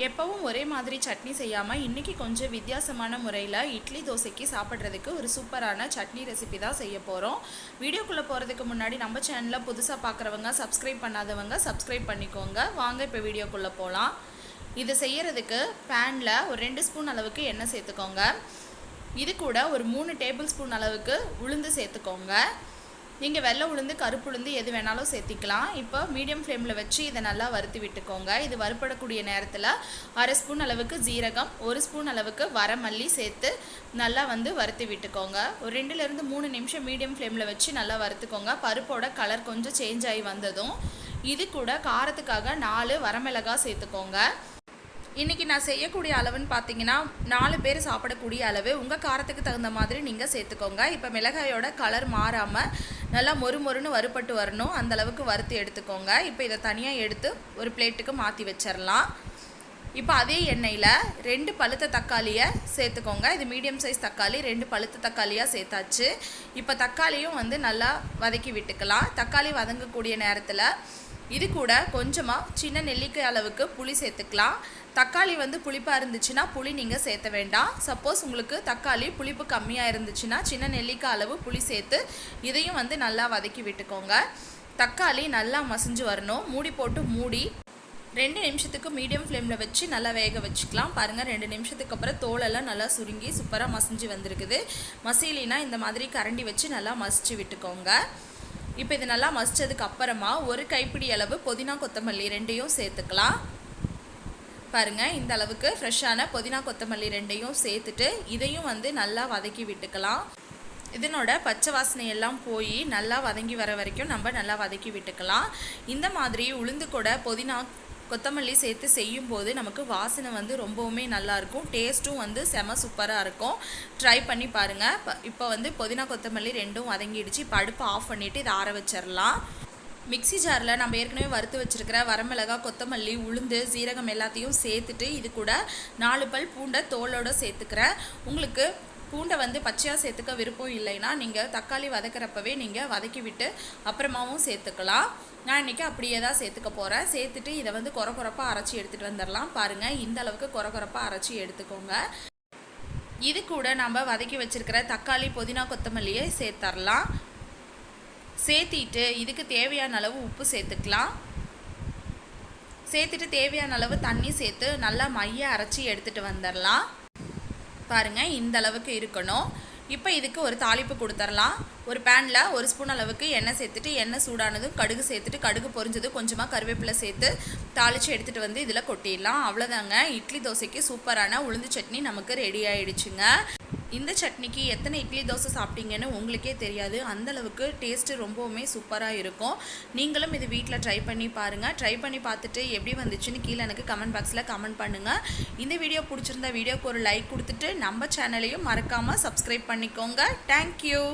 எப்பவும் ஒரே மாதிரி சட்னி செய்யாமல் இன்றைக்கி கொஞ்சம் வித்தியாசமான முறையில் இட்லி தோசைக்கு சாப்பிட்றதுக்கு ஒரு சூப்பரான சட்னி ரெசிபி தான் செய்ய போகிறோம். வீடியோக்குள்ளே போகிறதுக்கு முன்னாடி நம்ம சேனலில் புதுசாக பார்க்குறவங்க, சப்ஸ்கிரைப் பண்ணாதவங்க சப்ஸ்கிரைப் பண்ணிக்கோங்க. வாங்க இப்போ வீடியோக்குள்ளே போகலாம். இது செய்கிறதுக்கு பேனில் ஒரு 2 ஸ்பூன் அளவுக்கு எண்ணெய் சேர்த்துக்கோங்க. இது கூட ஒரு 3 டேபிள் ஸ்பூன் அளவுக்கு உளுந்து சேர்த்துக்கோங்க. நீங்கள் வெள்ளை உளுந்து, கருப்பு உளுந்து எது வேணாலும் சேர்த்திக்கலாம். இப்போ மீடியம் ஃப்ளேமில் வச்சு இதை நல்லா வறுத்து விட்டுக்கோங்க. இது வறுப்படக்கூடிய நேரத்தில் 1/2 ஸ்பூன் அளவுக்கு ஜீரகம், 1 ஸ்பூன் அளவுக்கு வரமல்லி சேர்த்து நல்லா வறுத்து விட்டுக்கோங்க. ஒரு 2லேருந்து 3 நிமிஷம் மீடியம் ஃப்ளேமில் வச்சு நல்லா வறுத்துக்கோங்க. பருப்போட கலர் கொஞ்சம் சேஞ்ச் ஆகி வந்ததும் இது கூட காரத்துக்காக 4 வரமிளகாய் சேர்த்துக்கோங்க. இன்றைக்கி நான் செய்யக்கூடிய அளவுன்னு பார்த்தீங்கன்னா 4 பேர் சாப்பிடக்கூடிய அளவு. உங்கள் காரத்துக்கு தகுந்த மாதிரி நீங்கள் சேர்த்துக்கோங்க. இப்போ மிளகாயோட கலர் மாறாமல் நல்லா மொறுமொறுன்னு வறுபட்டு வரணும், அந்தளவுக்கு வறுத்து எடுத்துக்கோங்க. இப்போ இதை தனியாக எடுத்து ஒரு பிளேட்டுக்கு மாற்றி வச்சிடலாம். இப்போ அதே எண்ணெயில் 2 பழுத்த தக்காளியை சேர்த்துக்கோங்க. இது மீடியம் சைஸ் தக்காளி, 2 பழுத்த தக்காளியாக சேர்த்தாச்சு. இப்போ தக்காளியும் நல்லா வதக்கி விட்டுக்கலாம். தக்காளி வதங்கக்கூடிய நேரத்தில் இது கூட கொஞ்சமாக சின்ன நெல்லிக்காய் அளவுக்கு புளி சேர்த்துக்கலாம். தக்காளி புளிப்பாக இருந்துச்சுன்னா புளி நீங்கள் சேர்த்த வேண்டாம். சப்போஸ் உங்களுக்கு தக்காளி புளிப்பு கம்மியாக இருந்துச்சுன்னா சின்ன நெல்லிக்காய் அளவு புளி சேர்த்து இதையும் நல்லா வதக்கி விட்டுக்கோங்க. தக்காளி நல்லா மசிஞ்சு வரணும். மூடி போட்டு மூடி 2 நிமிஷத்துக்கு மீடியம் ஃப்ளேமில் வச்சு நல்லா வேக வச்சுக்கலாம். பாருங்கள், 2 நிமிஷத்துக்கு அப்புறம் தோலெல்லாம் நல்லா சுருங்கி சூப்பராக மசிஞ்சு வந்திருக்குது. மசிலினா இந்த மாதிரி கரண்டி வச்சு நல்லா மசிச்சு விட்டுக்கோங்க. இப்போ இது நல்லா மசிச்சதுக்கு அப்புறமா ஒரு கைப்பிடி அளவு புதினா, கொத்தமல்லி 2யும் சேர்த்துக்கலாம். பாருங்கள், இந்த அளவுக்கு ஃப்ரெஷ்ஷான புதினா, கொத்தமல்லி 2யும் சேர்த்துட்டு இதையும் நல்லா வதக்கி விட்டுக்கலாம். இதனோட பச்சை வாசனை எல்லாம் போய் நல்லா வதங்கி வர வரைக்கும் நம்ம நல்லா வதக்கி விட்டுக்கலாம். இந்த மாதிரி உளுந்து கூட புதினா, கொத்தமல்லி சேர்த்து செய்யும்போது நமக்கு வாசனை ரொம்பவுமே நல்லாயிருக்கும். டேஸ்ட்டும் செம சூப்பராக இருக்கும். ட்ரை பண்ணி பாருங்கள். இப்போ புதினா, கொத்தமல்லி 2ம் வதங்கிடுச்சு. இப்போ அடுப்பை ஆஃப் பண்ணிவிட்டு இதை ஆற வச்சிடலாம். மிக்ஸி ஜாரில் நம்ம ஏற்கனவே வறுத்து வச்சுருக்கிற வரமிளகாய், கொத்தமல்லி, உளுந்து, சீரகம் எல்லாத்தையும் சேர்த்துட்டு இது கூட 4 பல் பூண்டை தோலோடு சேர்த்துக்கிறேன். உங்களுக்கு பூண்டை பச்சையாக சேர்த்துக்க விருப்பம் இல்லைன்னா நீங்கள் தக்காளி வதக்கிறப்பவே நீங்கள் வதக்கி விட்டு அப்புறமாவும் சேர்த்துக்கலாம். நான் இன்றைக்கி அப்படியே தான் சேர்த்துக்க போகிறேன். சேர்த்துட்டு இதை கொரப்பாக அரைச்சி எடுத்துகிட்டு வந்துடலாம். பாருங்கள், இந்த அளவுக்கு கொரப்பாக அரைச்சி எடுத்துக்கோங்க. இது கூட நம்ம வதக்கி வச்சுருக்கிற தக்காளி, புதினா, கொத்தமல்லியை சேர்த்துடலாம். சேர்த்திட்டு இதுக்கு தேவையான அளவு உப்பு சேர்த்துக்கலாம். சேர்த்துட்டு தேவையான அளவு தண்ணி சேர்த்து நல்லா மைய அரைச்சி எடுத்துகிட்டு வந்துடலாம். பாருங்கள், இந்த அளவுக்கு இருக்கணும். இப்போ இதுக்கு ஒரு தாளிப்பு கொடுத்துடலாம். ஒரு பேனில் 1 ஸ்பூன் அளவுக்கு எண்ணெய் சேர்த்துட்டு எண்ணெய் சூடானதும் கடுகு சேர்த்துட்டு கடுகு பொரிஞ்சது கொஞ்சமாக கருவேப்பிலை சேர்த்து தாளித்து எடுத்துகிட்டு இதில் கொட்டிடலாம். அவ்வளோதாங்க, இட்லி தோசைக்கு சூப்பரான உளுந்து சட்னி நமக்கு ரெடி ஆகிடுச்சுங்க. இந்த சட்னிக்கு எத்தனை இட்லி தோசை சாப்பிட்டீங்கன்னு உங்களுக்கே தெரியாது. அந்தளவுக்கு டேஸ்ட்டு ரொம்பவுமே சூப்பராக இருக்கும். நீங்களும் இது வீட்டில் ட்ரை பண்ணி பாருங்கள். ட்ரை பண்ணி பார்த்துட்டு எப்படி வந்துச்சுன்னு கீழே எனக்கு கமெண்ட் பாக்ஸில் கமெண்ட் பண்ணுங்கள். இந்த வீடியோ பிடிச்சிருந்தா வீடியோக்கு ஒரு லைக் கொடுத்துட்டு நம்ம சேனலையும் மறக்காமல் சப்ஸ்கிரைப் பண்ணிக்கோங்க. தேங்க்யூ.